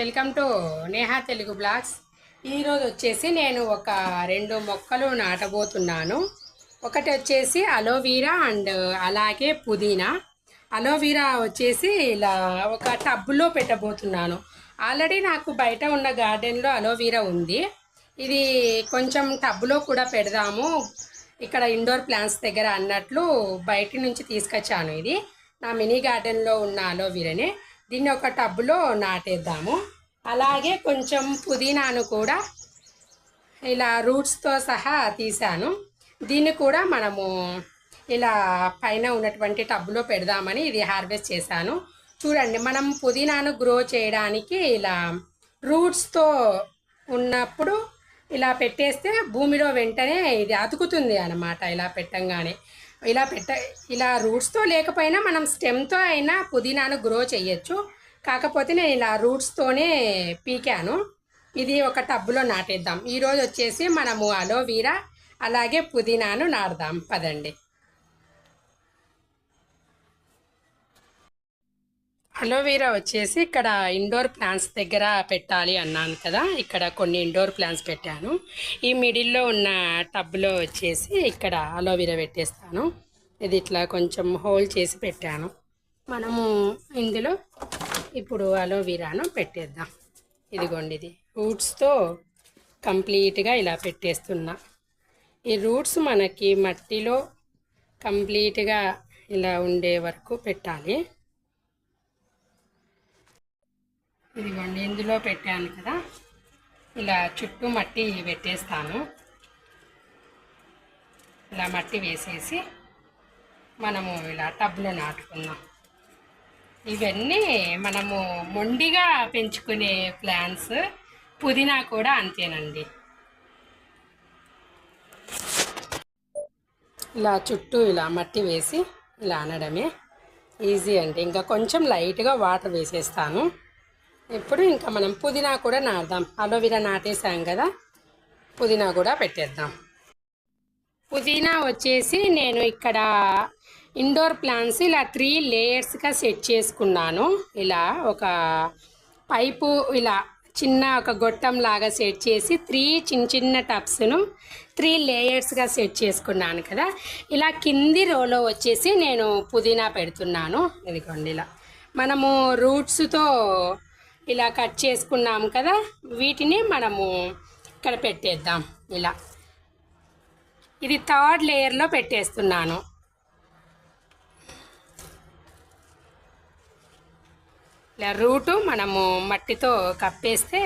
Welcome to Neha Telugu blogs. ఈరోజు వచ్చేసి నేను ఒక 2 మొక్కలు నాటబోతున్నాను. ఒకటి వచ్చేసి అలోవీరా అండ్ అలాగే పుదీనా. అలోవీరా వచ్చేసి ఇలా ఒక టబ్లో పెట్టబోతున్నాను. ఆల్రెడీ నాకు బయట ఉన్న గార్డెన్లో అలోవీరా ఉంది. ఇది కొంచెం టబ్లో కూడా పెడదాము ఇక్కడ ఇండోర్ ప్లాంట్స్ దగ్గర అన్నట్లు బయట నుంచి తీసుకొచ్చాను. ఇది నా మినీ గార్డెన్లో ఉన్న అలోవీరాని. దీన్ని ఒక టబ్లో నాటేద్దాము. అలాగే కొంచెం పుదీనాను కూడా ఇలా రూట్స్తో సహా తీసాను. దీన్ని కూడా మనము ఇలా పైన ఉన్నటువంటి టబ్లో పెడదామని ఇది హార్వెస్ట్ చేశాను. చూడండి, మనం పుదీనాను గ్రో చేయడానికి ఇలా రూట్స్తో ఉన్నప్పుడు ఇలా పెట్టేస్తే భూమిలో వెంటనే ఇది అతుకుతుంది అన్నమాట. ఇలా పెట్టంగానే ఇలా రూట్స్తో లేకపోయినా మనం స్టెమ్తో అయినా పుదీనాను గ్రో చేయొచ్చు. కాకపోతే నేను ఇలా రూట్స్తోనే పీకాను. ఇది ఒక టబ్లో నాటేద్దాం. ఈరోజు వచ్చేసి మనము అలోవీరా అలాగే పుదీనాను నాటుదాం పదండి. అలోవీరా వచ్చేసి ఇక్కడ ఇండోర్ ప్లాంట్స్ దగ్గర పెట్టాలి అన్నాను కదా, ఇక్కడ కొన్ని ఇండోర్ ప్లాంట్స్ పెట్టాను. ఈ మిడిల్లో ఉన్న టబ్లో వచ్చేసి ఇక్కడ అలోవీరా పెట్టేస్తాను. ఇది ఇట్లా కొంచెం హోల్ చేసి పెట్టాను. మనము ఇందులో ఇప్పుడు అలోవీరాను పెట్టేద్దాం. ఇదిగోండి, ఇది రూట్స్తో కంప్లీట్గా ఇలా పెట్టేస్తున్నా. ఈ రూట్స్ మనకి మట్టిలో కంప్లీట్గా ఇలా ఉండే వరకు పెట్టాలి. ఇదిగోండి, ఇందులో పెట్టాను కదా, ఇలా చుట్టూ మట్టి పెట్టేస్తాను. ఇలా మట్టి వేసేసి మనము ఇలా టబ్లో నాటుకుందాం. ఇవన్నీ మనము మొండిగా పెంచుకునే ప్లాంట్స్. పుదీనా కూడా అంతేనండి. ఇలా చుట్టూ ఇలా మట్టి వేసి ఇలా అనడమే ఈజీ అండి. ఇంకా కొంచెం లైట్గా వాటర్ వేసేస్తాను. ఇప్పుడు ఇంకా మనం పుదీనా కూడా నాటుదాం. అలోవీరా నాటేసాం కదా, పుదీనా కూడా పెట్టేద్దాం. పుదీనా వచ్చేసి నేను ఇక్కడ ఇండోర్ ప్లాంట్స్ ఇలా 3 లేయర్స్గా సెట్ చేసుకున్నాను. ఇలా ఒక పైపు ఇలా చిన్న ఒక గొట్టం లాగా సెట్ చేసి 3 చిన్న చిన్న టబ్స్ను 3 లేయర్స్గా సెట్ చేసుకున్నాను కదా. ఇలా కింది రోలో వచ్చేసి నేను పుదీనా పెడుతున్నాను. ఇదిగోండి, ఇలా మనము రూట్స్తో ఇలా కట్ చేసుకున్నాము కదా, వీటిని మనము ఇక్కడ పెట్టేద్దాం. ఇలా ఇది 3rd లేయర్లో పెట్టేస్తున్నాను. ఇలా రూటు మనము మట్టితో కప్పేస్తే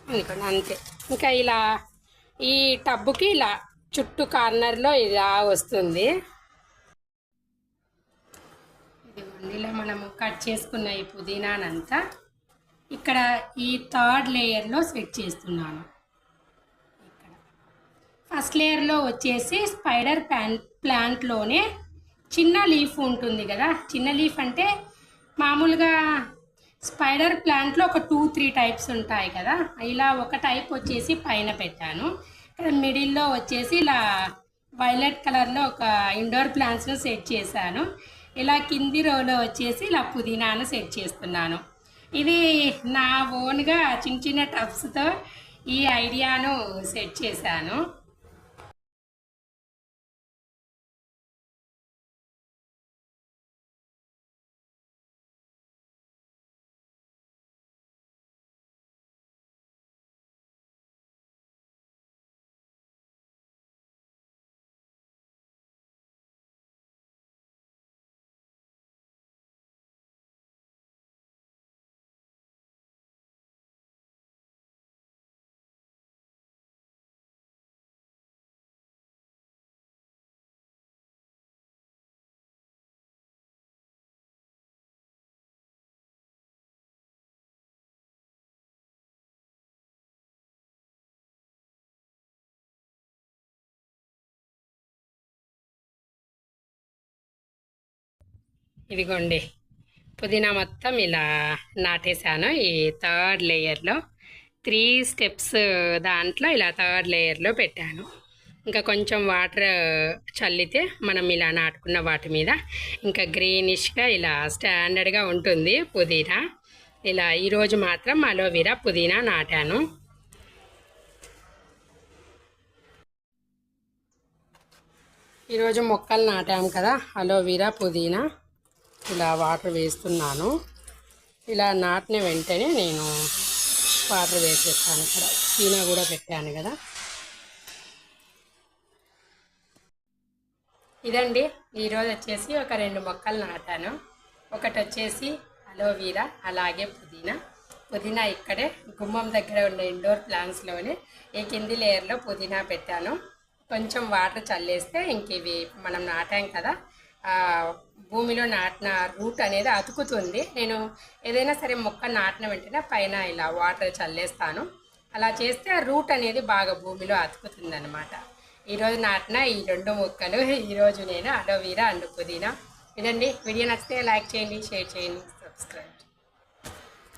అనుకోండి, అంతే. ఇంకా ఇలా ఈ టబ్బుకి ఇలా చుట్టూ కార్నర్లో ఇలా వస్తుంది. ఇదిగోండి, ఇలా మనము కట్ చేసుకున్న ఈ పుదీనానంతా ఇక్కడ ఈ 3rd లేయర్లో సెట్ చేస్తున్నాను. ఇక్కడ ఫస్ట్ లేయర్లో వచ్చేసి స్పైడర్ ప్లాంట్లోనే చిన్న లీఫ్ ఉంటుంది కదా. చిన్న లీఫ్ అంటే మామూలుగా స్పైడర్ ప్లాంట్లో ఒక 2-3 టైప్స్ ఉంటాయి కదా. ఇలా ఒక టైప్ వచ్చేసి పైన పెట్టాను. ఇక్కడ మిడిల్లో వచ్చేసి ఇలా వైలెట్ కలర్లో ఒక ఇండోర్ ప్లాంట్స్ను సెట్ చేశాను. ఇలా కింది రోలో వచ్చేసి ఇలా పుదీనాను సెట్ చేస్తున్నాను. ఇది నా ఓన్గా చిన్న చిన్న టబ్స్తో ఈ ఐడియాను సెట్ చేశాను. ఇదిగోండి, పుదీనా మొత్తం ఇలా నాటేశాను. ఈ 3rd లేయర్లో 3 స్టెప్స్ దాంట్లో ఇలా 3rd లేయర్లో పెట్టాను. ఇంకా కొంచెం వాటర్ చల్లితే మనం ఇలా నాటుకున్న వాటి మీద ఇంకా గ్రీనిష్గా ఇలా స్టాండర్డ్గా ఉంటుంది పుదీనా. ఇలా ఈరోజు మాత్రం అలోవెరా పుదీనా నాటాను. ఈరోజు మొక్కలు నాటాము కదా, అలోవెరా పుదీనా ఇలా వాటర్ వేస్తున్నాను. ఇలా నాటిన వెంటనే నేను వాటర్ వేసేస్తాను. ఇక్కడ చీనా కూడా పెట్టాను కదా. ఇదండి, ఈరోజు వచ్చేసి ఒక 2 మొక్కలు నాటాను. ఒకటి వచ్చేసి అలోవెరా, అలాగే పుదీనా ఇక్కడే గుమ్మం దగ్గర ఉండే ఇండోర్ ప్లాంట్స్లోనే ఈ కింది లేయర్లో పుదీనా పెట్టాను. కొంచెం వాటర్ చల్లేస్తే ఇంక ఇవి మనం నాటాం కదా, భూమిలో నాటిన రూట్ అనేది అతుకుతుంది. నేను ఏదైనా సరే మొక్క నాటిన వెంటనే పైన ఇలా వాటర్ చల్లేస్తాను. అలా చేస్తే ఆ రూట్ అనేది బాగా భూమిలో అతుకుతుంది అనమాట. ఈరోజు నాటిన ఈ 2 మొక్కలు ఈరోజు నేను అలోవెరా అండ్ పుదీనా. ఇదండి, వీడియో నచ్చితే లైక్ చేయండి, షేర్ చేయండి, సబ్స్క్రైబ్.